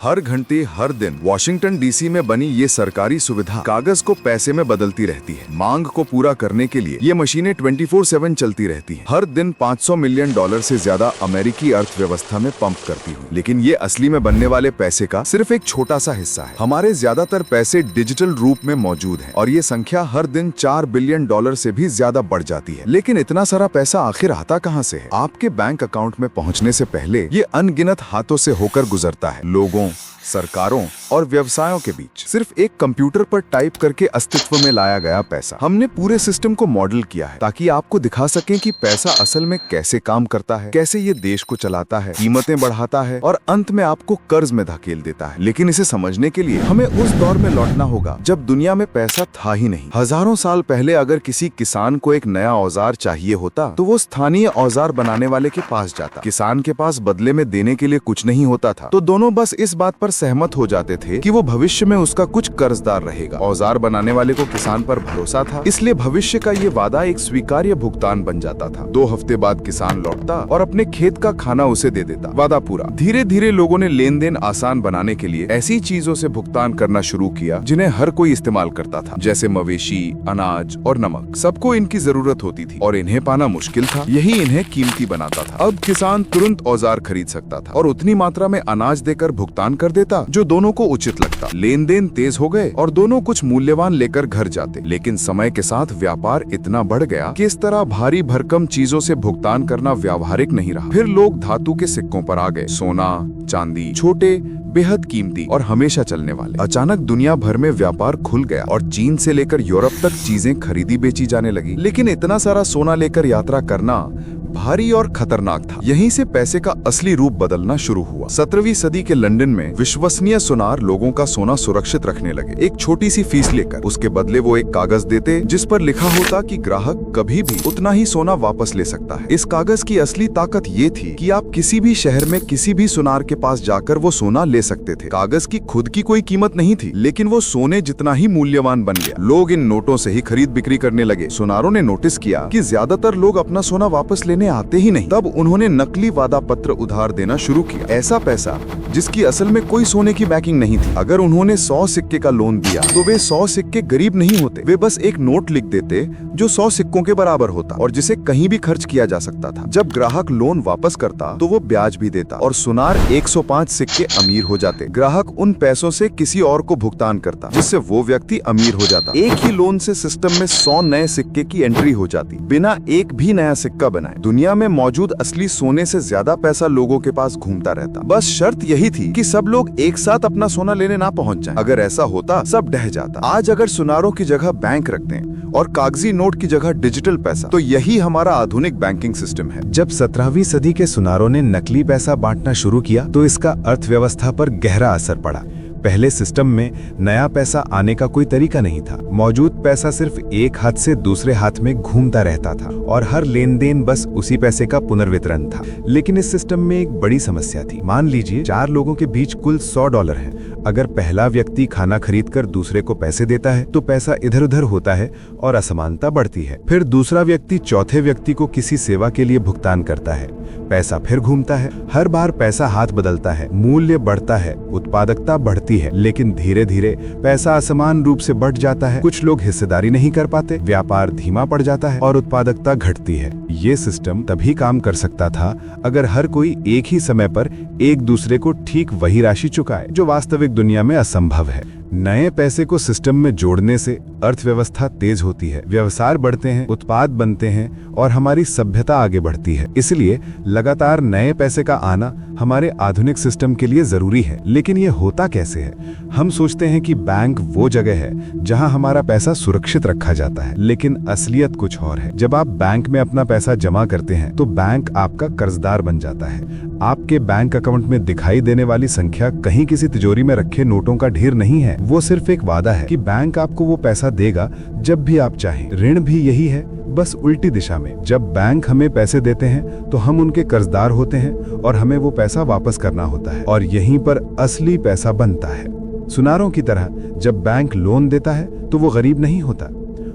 हर घंटे हर दिन Washington DC में बनी ये सरकारी सुविधा कागज को पैसे में बदलती रहती है। मांग को पूरा करने के लिए ये मशीनें 24/7 चलती रहती हैं। हर दिन $500 मिलियन से ज्यादा अमेरिकी अर्थव्यवस्था में पंप करती हुई। लेकिन ये असली में बनने वाले पैसे का सिर्फ एक छोटा सा हिस्सा है। हमारे ज्यादातर पैसे डिजिटल रूप में मौजूद है और ये संख्या हर दिन $4 बिलियन से भी ज्यादा बढ़ जाती है। लेकिन इतना सारा पैसा आखिर आता कहाँ से है? आपके बैंक अकाउंट में पहुँचने से पहले ये अनगिनत हाथों से होकर गुजरता है। लोगों, सरकारों और व्यवसायों के बीच सिर्फ एक कंप्यूटर पर टाइप करके अस्तित्व में लाया गया पैसा। हमने पूरे सिस्टम को मॉडल किया है ताकि आपको दिखा सकें कि पैसा असल में कैसे काम करता है, कैसे ये देश को चलाता है, कीमतें बढ़ाता है और अंत में आपको कर्ज में धकेल देता है। लेकिन इसे समझने के लिए हमें उस दौर में लौटना होगा जब दुनिया में पैसा था ही नहीं। हजारों साल पहले अगर किसी किसान को एक नया औजार चाहिए होता तो वो स्थानीय औजार बनाने वाले के पास जाता। किसान के पास बदले में देने के लिए कुछ नहीं होता था, तो दोनों बस इस बात पर सहमत हो जाते थे कि वो भविष्य में उसका कुछ कर्जदार रहेगा। औजार बनाने वाले को किसान पर भरोसा था, इसलिए भविष्य का ये वादा एक स्वीकार्य भुगतान बन जाता था। 2 हफ्ते बाद किसान लौटता और अपने खेत का खाना उसे दे देता। वादा पूरा। धीरे धीरे लोगों ने लेन देन आसान बनाने के लिए ऐसी चीजों से भुगतान करना शुरू किया जिन्हें हर कोई इस्तेमाल करता था, जैसे मवेशी, अनाज और नमक। सबको इनकी जरूरत होती थी और इन्हें पाना मुश्किल था। यही इन्हें कीमती बनाता था। अब किसान तुरंत औजार खरीद सकता था और उतनी मात्रा में अनाज देकर भुगतान कर देता जो दोनों को उचित लगता। लेन देन तेज हो गए और दोनों कुछ मूल्यवान लेकर घर जाते। लेकिन समय के साथ व्यापार इतना बढ़ गया कि इस तरह भारी भरकम चीजों से भुगतान करना व्यावहारिक नहीं रहा। फिर लोग धातु के सिक्कों पर आ गए। सोना, चांदी, छोटे, बेहद कीमती और हमेशा चलने वाले। अचानक दुनिया भर में व्यापार खुल गया और चीन से लेकर यूरोप तक चीजें खरीदी बेची जाने लगी। लेकिन इतना सारा सोना लेकर यात्रा करना भारी और खतरनाक था। यहीं से पैसे का असली रूप बदलना शुरू हुआ। 17वीं सदी के लंदन में विश्वसनीय सुनार लोगों का सोना सुरक्षित रखने लगे, एक छोटी सी फीस लेकर। उसके बदले वो एक कागज देते जिस पर लिखा होता कि ग्राहक कभी भी उतना ही सोना वापस ले सकता है। इस कागज की असली ताकत ये थी कि आप किसी भी शहर में किसी भी सुनार के पास जाकर वो सोना ले सकते थे। कागज की खुद की कोई कीमत नहीं थी, लेकिन वो सोने जितना ही मूल्यवान बन गया। लोग इन नोटों से ही खरीद बिक्री करने लगे। सुनारों ने नोटिस किया कि ज्यादातर लोग अपना सोना वापस लेने आते ही नहीं। तब उन्होंने नकली वादा पत्र उधार देना शुरू किया। ऐसा पैसा जिसकी असल में कोई सोने की बैकिंग नहीं थी। अगर उन्होंने 100 सिक्के का लोन दिया तो वे 100 सिक्के गरीब नहीं होते, वे बस एक नोट लिख देते जो 100 सिक्कों के बराबर होता और जिसे कहीं भी खर्च किया जा सकता था। जब ग्राहक लोन वापस करता तो वो ब्याज भी देता और सुनार 105 सिक्के अमीर हो जाते। ग्राहक उन पैसों से किसी और को भुगतान करता जिससे वो व्यक्ति अमीर हो जाता। एक ही लोन से सिस्टम में 100 नए सिक्के की एंट्री हो जाती बिना एक भी नया सिक्का बनाए। दुनिया में मौजूद असली सोने से ज्यादा पैसा लोगों के पास घूमता रहता। बस शर्त यही थी कि सब लोग एक साथ अपना सोना लेने ना पहुंच जाएं। अगर ऐसा होता सब ढह जाता। आज अगर सुनारों की जगह बैंक रखते हैं और कागजी नोट की जगह डिजिटल पैसा, तो यही हमारा आधुनिक बैंकिंग सिस्टम है। जब 17वीं सदी के सुनारों ने नकली पैसा बांटना शुरू किया तो इसका अर्थव्यवस्था पर गहरा असर पड़ा। पहले सिस्टम में नया पैसा आने का कोई तरीका नहीं था। मौजूद पैसा सिर्फ एक हाथ से दूसरे हाथ में घूमता रहता था और हर लेन देन बस उसी पैसे का पुनर्वितरण था। लेकिन इस सिस्टम में एक बड़ी समस्या थी। मान लीजिए 4 लोगों के बीच कुल $100 है। अगर पहला व्यक्ति खाना खरीदकर दूसरे को पैसे देता है तो पैसा इधर उधर होता है और असमानता बढ़ती है। फिर दूसरा व्यक्ति चौथे व्यक्ति को किसी सेवा के लिए भुगतान करता है, पैसा फिर घूमता है। हर बार पैसा हाथ बदलता है, मूल्य बढ़ता है, उत्पादकता बढ़ती है, लेकिन धीरे धीरे पैसा असमान रूप से बढ़ जाता है। कुछ लोग हिस्सेदारी नहीं कर पाते, व्यापार धीमा पड़ जाता है और उत्पादकता घटती है। ये सिस्टम तभी काम कर सकता था अगर हर कोई एक ही समय पर एक दूसरे को ठीक वही राशि चुकाए, जो वास्तविक दुनिया में असंभव है। नए पैसे को सिस्टम में जोड़ने से अर्थव्यवस्था तेज होती है, व्यवसाय बढ़ते हैं, उत्पाद बनते हैं और हमारी सभ्यता आगे बढ़ती है। इसलिए लगातार नए पैसे का आना हमारे आधुनिक सिस्टम के लिए जरूरी है। लेकिन ये होता कैसे है? हम सोचते हैं कि बैंक वो जगह है जहां हमारा पैसा सुरक्षित रखा जाता है, लेकिन असलियत कुछ और है। जब आप बैंक में अपना पैसा जमा करते हैं तो बैंक आपका कर्जदार बन जाता है। आपके बैंक अकाउंट में दिखाई देने वाली संख्या कहीं किसी तिजोरी में रखे नोटों का ढेर नहीं है। वो सिर्फ एक वादा है कि बैंक आपको वो पैसा देगा जब भी आप चाहें। ऋण भी यही है, बस उल्टी दिशा में। जब बैंक हमें पैसे देते हैं तो हम उनके कर्जदार होते हैं और हमें वो पैसा वापस करना होता है और यहीं पर असली पैसा बनता है। सुनारों की तरह जब बैंक लोन देता है तो वो गरीब नहीं होता,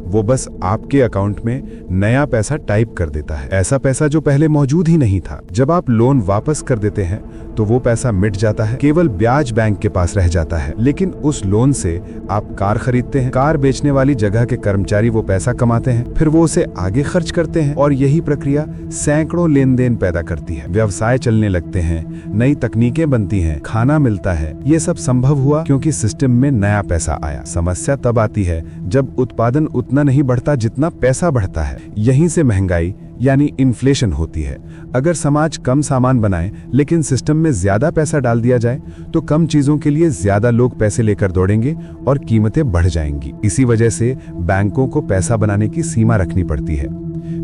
वो बस आपके अकाउंट में नया पैसा टाइप कर देता है, ऐसा पैसा जो पहले मौजूद ही नहीं था। जब आप लोन वापस कर देते हैं तो वो पैसा मिट जाता है, केवल ब्याज बैंक के पास रह जाता है। लेकिन उस लोन से आप कार खरीदते हैं, कार बेचने वाली जगह के कर्मचारी वो पैसा कमाते हैं, फिर वो उसे आगे खर्च करते हैं और यही प्रक्रिया सैकड़ों लेन देन पैदा करती है। व्यवसाय चलने लगते हैं, नई तकनीकें बनती हैं, खाना मिलता है। ये सब संभव हुआ क्योंकि सिस्टम में नया पैसा आया। समस्या तब आती है जब उत्पादन उतना नहीं बढ़ता जितना पैसा बढ़ता है। यहीं से महंगाई यानी इन्फ्लेशन होती है। अगर समाज कम सामान बनाए लेकिन सिस्टम में ज्यादा पैसा डाल दिया जाए तो कम चीजों के लिए ज्यादा लोग पैसे लेकर दौड़ेंगे और कीमतें बढ़ जाएंगी। इसी वजह से बैंकों को पैसा बनाने की सीमा रखनी पड़ती है।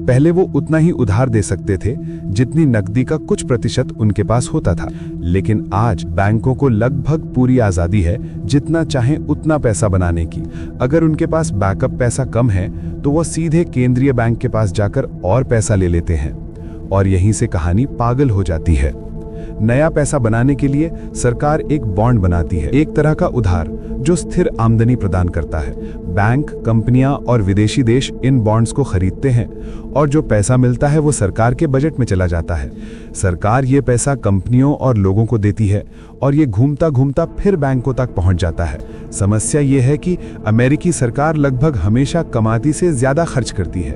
पहले वो उतना ही उधार दे सकते थे जितनी नकदी का कुछ प्रतिशत उनके पास होता था, लेकिन आज बैंकों को लगभग पूरी आजादी है जितना चाहे उतना पैसा बनाने की। अगर उनके पास बैकअप पैसा कम है तो वो सीधे केंद्रीय बैंक के पास जाकर और पैसा ले लेते हैं और यहीं से कहानी पागल हो जाती है। नया पैसा बनाने के लिए सरकार एक बॉन्ड बनाती है, एक तरह का उधार जो स्थिर आमदनी प्रदान करता है। बैंक, कंपनियां और विदेशी देश इन बॉन्ड्स को खरीदते हैं और जो पैसा मिलता है वो सरकार के बजट में चला जाता है। सरकार ये पैसा कंपनियों और लोगों को देती है और ये घूमता घूमता फिर बैंकों तक पहुंच जाता है। समस्या ये है कि अमेरिकी सरकार लगभग हमेशा कमाती से ज्यादा खर्च करती है,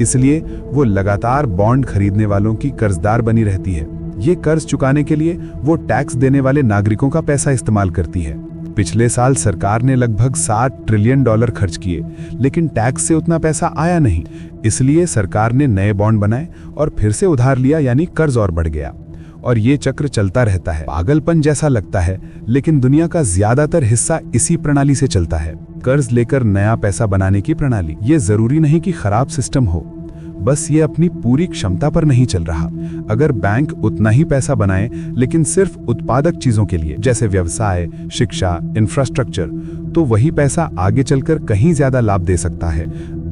इसलिए वो लगातार बॉन्ड खरीदने वालों की कर्जदार बनी रहती है। ये कर्ज चुकाने के लिए वो टैक्स देने वाले नागरिकों का पैसा इस्तेमाल करती है। पिछले साल सरकार ने लगभग $60 ट्रिलियन खर्च किए, लेकिन टैक्स से उतना पैसा आया नहीं। इसलिए सरकार ने नए बॉन्ड बनाए और फिर से उधार लिया, यानी कर्ज और बढ़ गया। और ये चक्र चलता रहता है। पागलपन जैसा लगता है, लेकिन दुनिया का ज्यादातर हिस्सा इसी प्रणाली से चलता है। कर्ज लेकर नया पैसा बनाने की प्रणाली। ये जरूरी नहीं कि खराब सिस्टम हो, बस ये अपनी पूरी क्षमता पर नहीं चल रहा। अगर बैंक उतना ही पैसा बनाए लेकिन सिर्फ उत्पादक चीजों के लिए, जैसे व्यवसाय, शिक्षा, इंफ्रास्ट्रक्चर, तो वही पैसा आगे चलकर कहीं ज्यादा लाभ दे सकता है।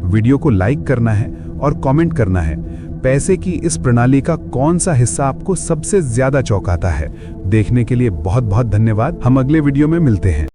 वीडियो को लाइक करना है और कमेंट करना है, पैसे की इस प्रणाली का कौन सा हिस्सा आपको सबसे ज्यादा चौंकाता है। देखने के लिए बहुत बहुत धन्यवाद। हम अगले वीडियो में मिलते हैं।